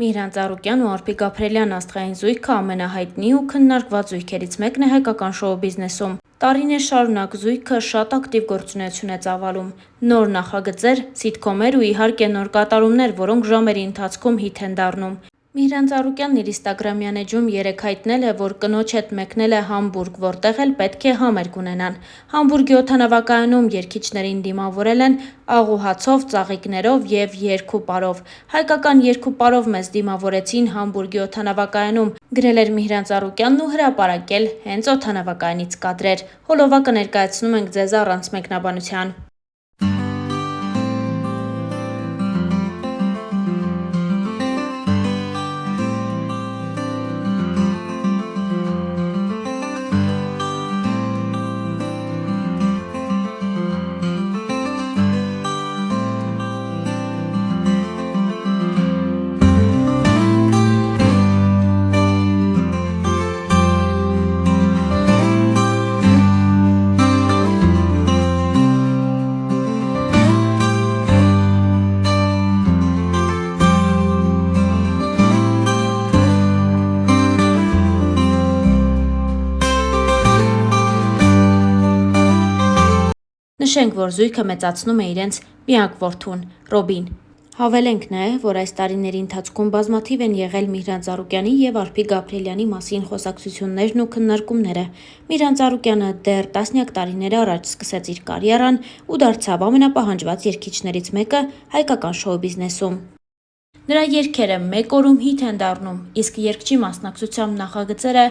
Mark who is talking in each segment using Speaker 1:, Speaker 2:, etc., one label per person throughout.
Speaker 1: Միհրան Ծառուկյան ու Արփիկ Գաբրելյան աստղային զույգը ամենահայտնի ու քննարկված զույգերից մեկն է հայկական շոու բիզնեսում։ Տարիներ շարունակ զույգը շատ ակտիվ գործունեություն է ծավալում։ Նոր նախագծեր, սիթքոմեր ու իհարկե նոր կատարումներ, որոնք ժամերի ընթացքում հիթ են դառնում։ Միհրան Ծառուկյանն իր ինստագրամյան էջում երեկ հայտնել է, որ կնոջ հետ մեկնել է Համբուրգ, որտեղ էլ պետք է համերգ ունենան։ Համբուրգի օդանավակայանում երգիչներին դիմավորել են աղուհացով, ծաղիկներով և երգ ու պարով։ Հայկական երգ ու պարով մեզ դիմավորեցին Համբուրգի օդանավակայանում, գրել էր Միհրան Ծառուկյանն ու հրապարակել հենց օդանավակայանից կադրեր։ Հոլովակը ներկայացնում ենք ձեզ առանց մեկնաբանության։ Նշենք, որ զույգը մեծացնում է իրենց միակ որդուն՝ Ռոբին։ Հավելենք նաև, որ այս տարիների ընթացքում բազմաթիվ են եղել Միհրան Ծառուկյանի և Արփիկ Գաբրելյանի մասին խոսակցություններն ու քննարկումները։ Միհրան Ծառուկյանը դեռ տասնյակ տարիներ առաջ սկսեց իր կարիերան ու դարձավ ամենապահանջված երգիչներից մեկը հայկական շոու բիզնեսում։ Նրա երգերը մեկ օրում հիթ են դառնում, իսկ երգչի մասնակցությամբ նախագծերը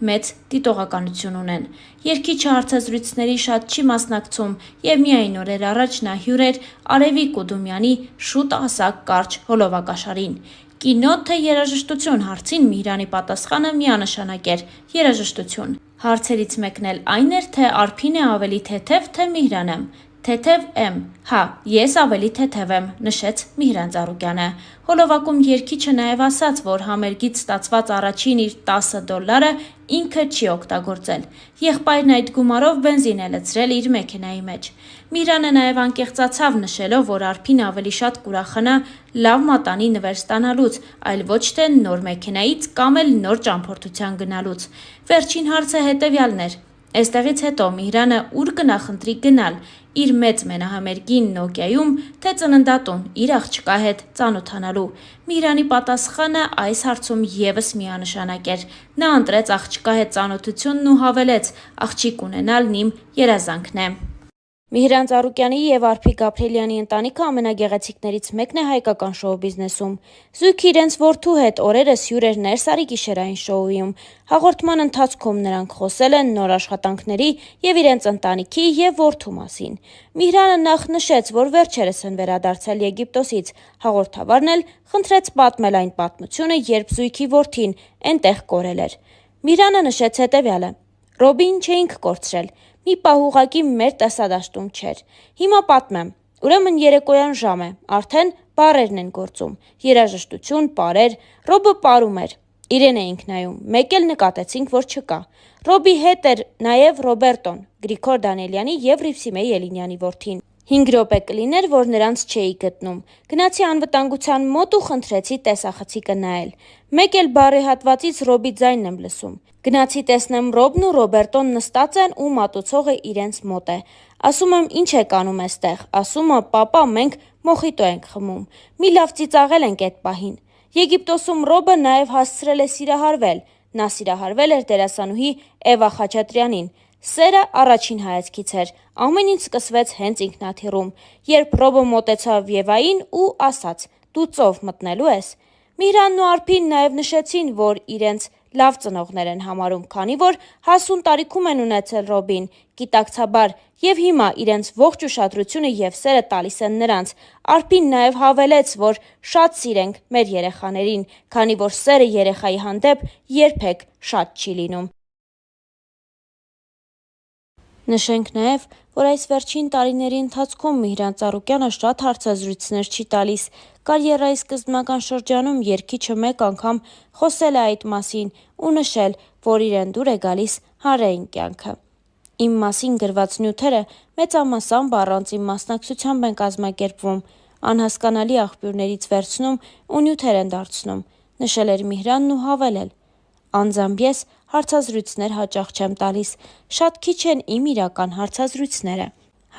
Speaker 1: մեծ դիտողականություն ունեն։ Երգիչը հարցազրույցների շատ չի մասնակցում և միայն օրեր առաջ նա հյուր էր Արևիկ Կուդումյանի «Շուտ ասա» կարճ հոլովակաշարին։ «Կինո թե երաժշտություն» հարցին Միհրանի պատասխանը միանշանակ էր՝ երաժշտություն։ Հարցերից մեկն էլ այն էր, թե Արփին է ավելի թեթև, թե Միհրանը։ Թեթև եմ, հա, ես ավելի թեթև եմ, նշեց Միհրան Ծառուկյանը։ Հոլովակում երգիչը նաև ասաց, որ համերգից ստացված առաջին իր $10 ինքը չի օգտագործել։ Եղբայրն այդ գումարով բենզին է լցրել իր մեքենայի մեջ։ Միհրանը նաև անկեղծացավ, նշելով, որ Արփին ավելի շատ կուրախանա լավ մատանի նվեր ստանալուց, այլ ոչ թե նոր մեքենայից կամ էլ նոր ճամփորդության գնալուց։ Վերջին հարցը հետևյալն էր. Էստեղից հետո Միհրանը ուր կնախընտրի գնալ՝ իր մեծ մենահամերգին Նոկիայում, թե ծննդատուն իր աղջկա հետ ծանոթանալու։ Միհրանի պատասխանը այս հարցում ևս միանշանակ էր։ Նա ընտրեց աղջկա հետ ծանոթությունն ու հավելեց. աղջիկ ունենալն իմ երազանքն է։ Միհրան Ծառուկյանի և Արփիկ Գաբրելյանի ընտանիքը ամենագեղեցիկներից մեկն է հայկական շոու բիզնեսում։ Զույգը իրենց որդու հետ օրերս հյուր էր Ներսարի գիշերային շոուում։ Հաղորդման ընթացքում նրանք խոսել են նոր աշխատանքների և իրենց ընտանիքի և որդու մասին։ Միհրանը նախ նշեց, որ վերջերս են վերադարձել Եգիպտոսից։ Հաղորդավարն էլ խնդրեց պատմել այն պատմությունը, երբ զույգի որդին էնտեղ կորել էր։ Միհրանը նշեց հետևյալը. Ռոբին չէինք կորցրել։ Մի պահ ուղղակի մեր տեսադաշտում չէր։ Հիմա պատմեմ։ Ուրեմն երեկոյան ժամ է, արդեն բառերն են գործում։ Երաժշտություն, պարեր, Ռոբը պարում էր։ Իրեն էինք նայում, մեկ էլ նկատեցինք, որ չկա։ Ռոբի հետ էր նաև Ռոբերտոն, Գրիգոր Դանիելյանի և Ռիվսիմե Ելինյանի որդին։ 5 րոպե կլիներ, որ նրանց չէի գտնում։ Գնացի անվտանգության մոտ ու խնդրեցի տեսախցիկը նայել։ Մեկ էլ բառի հատվածից Ռոբի ձայնն եմ լսում։ Գնացի տեսնեմ Ռոբն ու Ռոբերտոն նստած են ու մատուցողը իրենց մոտ է։ Ասում եմ՝ ինչ եք անում էստեղ։ Ասում է՝ պապա, մենք մոխիտո ենք խմում։ Մի լավ ծիծաղել ենք էդ պահին։ Եգիպտոսում Ռոբը նաև հասցրել է սիրահարվել։ Նա սիրահարվել էր դերասանուհի Էվա Խաչատրյանին։ Սերը առաջին հայացքից էր։ Ամեն ինչ սկսվեց հենց ինքնաթիռում, երբ Ռոբը մոտեցավ Եվային ու ասաց. «Դու ծով մտնելու ես»։ Միհրանն ու Արփին նաև նշեցին, որ իրենց լավ ծնողներ են համարում, քանի որ հասուն տարիքում են ունեցել Ռոբին, գիտակցաբար, և հիմա իրենց ողջ ուշադրությունը և սերը տալիս են նրանց։ Արփին նաև հավելեց, որ շատ սիրենք մեր երեխաներին, քանի որ սերը երեխայի հանդեպ երբեք շատ չի լինում։ Նշենք նաև, որ այս վերջին տարիների ընթացքում Միհրան Ծառուկյանը շատ հարցազրույցներ չի տալիս։ Կարիերայի սկզբնական շրջանում երգիչը մեկ անգամ խոսել է այդ մասին ու նշել, որ իրեն դուր է գալիս հանրային կյանքը։ Իմ մասին գրված նյութերը մեծամասամբ առանց իմ մասնակցությամբ են կազմակերպվում, անհասկանալի աղբյուրներից վերցնում ու նյութեր են դարձնում։ նշել էր Միհրանն ու հավելել. «Անձամբ ես հարցազրույցներ հաճախ չեմ տալիս, շատ քիչ են իմ իրական հարցազրույցները»։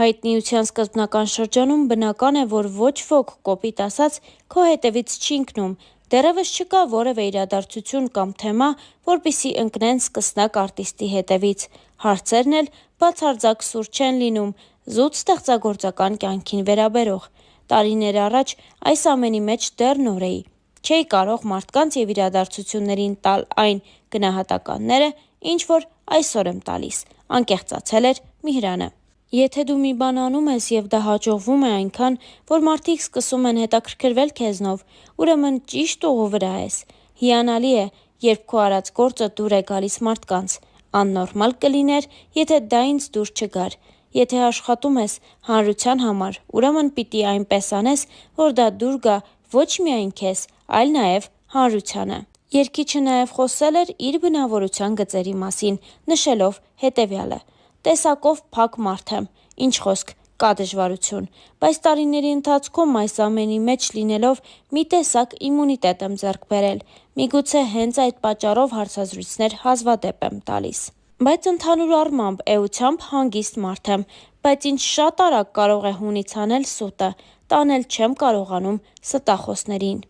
Speaker 1: Հայտնիության սկզբնական շրջանում բնական է, որ ոչ ոք, կոպիտ ասած, քո հետևից չի ընկնում, դեռևս չկա որևէ իրադարձություն կամ թեմա, որպեսզի ընկնեն սկսնակ արտիստի հետևից։ Հարցերն էլ բացարձակ սուր չեն լինում, զուտ ստեղծագործական կյանքին վերաբերող։ Տարիներ առաջ այս ամենի մեջ դեռ նոր էի։ Չէի կարող մարդկանց եւ իրադարձություններին տալ այն գնահատականները, ինչ որ այսօր եմ տալիս, անկեղծացել էր Միհրանը։ Եթե դու մի բան անում ես եւ դա հաջողվում է այնքան, որ մարդիկ սկսում են հետաքրքրվել քեզնով, ուրեմն ճիշտ ուղու վրա ես։ Հիանալի է, երբ քո արած գործը դուր է գալիս մարդկանց։ Աննորմալ կլիներ, եթե դա ինձ դուր չգար։ Եթե աշխատում ես հանրության համար, ուրեմն պիտի այնպես անես, որ դա դուր գա ոչ միայն քեզ, այլ նաեւ հանրությանը։ Երգիչը նաեւ խոսել էր իր բնավորության գծերի մասին, նշելով հետևյալը. «Տեսակով փակ մարդ եմ, ինչ խոսք, կա դժվարություն, բայց տարիների ընթացքում այս ամենի մեջ լինելով մի տեսակ իմունիտետ եմ ձեռք բերել, միգուցե հենց այդ պատճառով հարցազրույցներ հազվադեպ եմ տալիս։ Բայց ընդհանուր առմամբ էությամբ հանգիստ մարդ եմ, բայց ինձ շատ արագ կարող է հունից հանել սուտը, տանել չեմ կարողանում ստախոսներին»։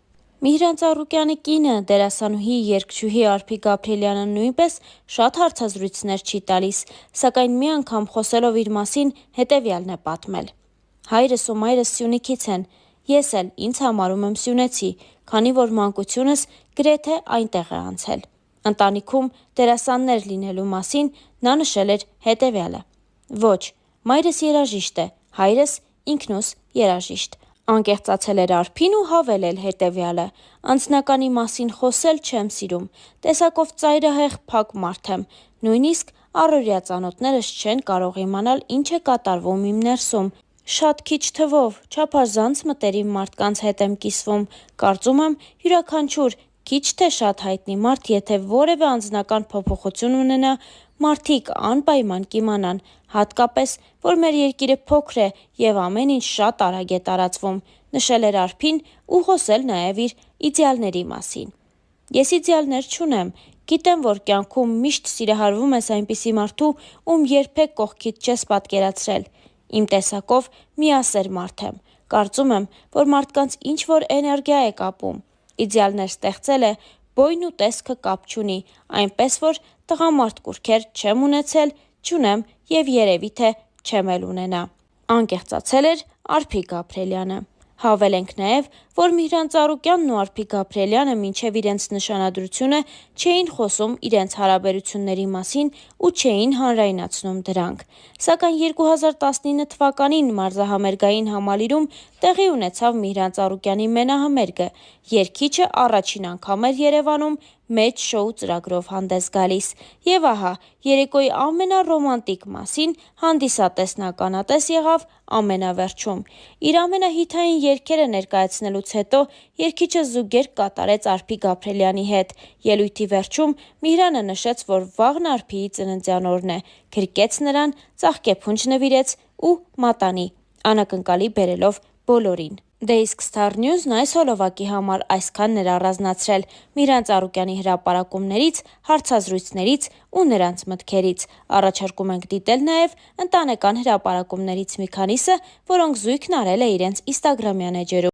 Speaker 1: Միհրան Ծառուկյանի կինը, դերասանուհի, երգչուհի Արփիկ Գաբրիելյանը նույնպես շատ հարցազրույցներ չի տալիս, սակայն մի անգամ խոսելով իր մասին հետևյալն է պատմել. «Հայրս ու մայրս Սյունիքից են, ես էլ ինձ համարում եմ սյունեցի, քանի որ մանկությունս գրեթե այնտեղ է անցել»։ Ընտանիքում դերասաններ լինելու մասին նա նշել էր հետևյալը. «Ոչ, մայրս երաժիշտ է, հայրս ինքնուս երաժիշտ»։ Անկեղծացել էր Արփին ու հավելել հետևյալը. «Անձնականի մասին խոսել չեմ սիրում, տեսակով ծայրահեղ փակ մարդ եմ, նույնիսկ առօրյա ծանոթներս չեն կարող իմանալ ինչ է կատարվում իմ ներսում, շատ քիչ թվով, չափազանց մտերիմ մարդկանց հետ եմ կիսվում, կարծում եմ յուրաքանչյուր քիչ թե շատ հայտնի մարդ, եթե որևէ անձնական փոփոխություն ունենա, մարդիկ անպայման կիմանան, հատկապես, որ մեր երկիրը փոքր է եւ ամեն ինչ շատ արագ է տարածվում», նշել էր Արփին ու խոսել նաեւ իր իդեալների մասին. «Ես իդեալներ չունեմ, գիտեմ, որ կյանքում միշտ սիրահարվում ես այնպիսի մարդու, ում երբեք կողքիդ չես պատկերացրել։ Իմ տեսակով միասեր մարդ եմ, կարծում եմ, որ մարդկանց ինչ-որ էներգիա է կապում։ Իդեալներ ստեղծելը բոյն ու տեսքը կապ չունի, այնպես որ տղամարդ կուռքեր չեմ ունեցել, չունեմ եւ երևի թե չեմ էլ ունենա», անկեղծացել էր Արփիկ Գաբրիելյանը։ Հավելենք նաև, որ Միհրան Ծառուկյանն ու Արփիկ Գաբրիելյանը մինչև իրենց նշանադրությունը չէին խոսում իրենց հարաբերությունների մասին ու չէին հանրայնացնում դրանք։ Սակայն 2019 թվականին մարզահամերգային համալիրում տեղի ունեցավ Միհրան Ծառուկյանի մենահամերգը։ Երգիչը առաջին անգամ էր Երևանում մեծ շոու ծրագրով հանդես գալիս։ Եվ ահա, երեկոյի ամենառոմանտիկ մասին հանդիսատեսն ականատես եղավ ամենավերջում։ Իր ամենահիթային երգերը ներկայացնելուց հետո երգիչը զուգերգ կատարեց Արփիկ Գաբրիելյանի հետ։ Ելույթի վերջում Միհրանը նշեց, որ վաղն Արփիի ծննդյան օրն է, գրկեց նրան, ծաղկեփունջ նվիրեց ու մատանի, անակնկալի բերելով բոլորին։ Դե իսկ Star News-ն այս հոլովակի համար այսքանն էր առանձնացրել Միհրան Ծառուկյանի հրապարակումներից, հարցազրույցներից ու նրանց մտքերից։ Առաջարկում ենք դիտել նաև ընտանեկան հրապարակումներից մի քանիսը, որոնք զույգն արել է իրենց Instagram-յան էջերում։